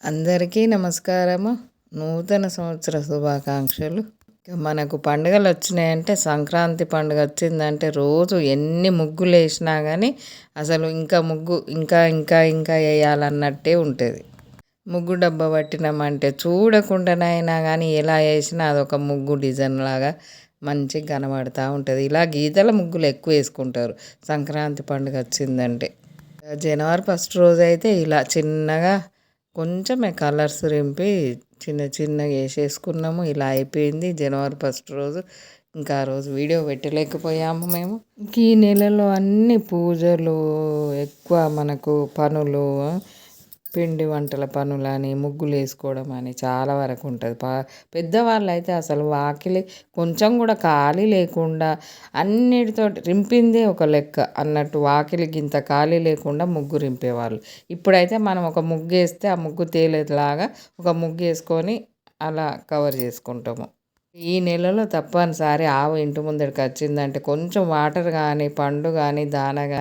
అందరికీ నమస్కారము. నూతన సంవత్సర శుభాకాంక్షలు. మనకు పండుగలు వచ్చినాయంటే సంక్రాంతి పండుగ వచ్చిందంటే రోజు ఎన్ని ముగ్గులు వేసినా కానీ అసలు ఇంకా ముగ్గు ఇంకా ఇంకా ఇంకా వేయాలన్నట్టే ఉంటుంది. ముగ్గు డబ్బా పట్టినామంటే చూడకుండానైనా కానీ ఎలా వేసినా అదొక ముగ్గు డిజైన్ లాగా మంచిగా కనబడుతూ ఉంటుంది. ఇలా గీతల ముగ్గులు ఎక్కువ వేసుకుంటారు సంక్రాంతి పండుగ వచ్చిందంటే. జనవరి 1 రోజు అయితే ఇలా చిన్నగా కొంచెమే కలర్స్ రింపి చిన్న చిన్నగా వేసేసుకున్నాము. ఇలా అయిపోయింది జనవరి 1 రోజు. ఇంకా ఆ రోజు వీడియో పెట్టలేకపోయాము మేము. ఈ నెలలో అన్ని పూజలు ఎక్కువ, మనకు పనులు, పిండి వంటల పనులని, ముగ్గులు వేసుకోవడం అని చాలా వరకు ఉంటుంది. పెద్దవాళ్ళు అయితే అసలు వాకిలి కొంచెం కూడా ఖాళీ లేకుండా అన్నిటితో రింపిందే ఒక లెక్క అన్నట్టు వాకిలికి ఇంత ఖాళీ లేకుండా ముగ్గు రింపేవాళ్ళు. ఇప్పుడైతే మనం ఒక ముగ్గు వేస్తే ఆ ముగ్గు తేలేలాగా ఒక ముగ్గు వేసుకొని అలా కవర్ చేసుకుంటాము. ఈ నెలలో తప్పనిసరి ఆవు ఇంటి ముందరికి వచ్చిందంటే కొంచెం వాటర్ కానీ, పండు కానీ, దాన కానీ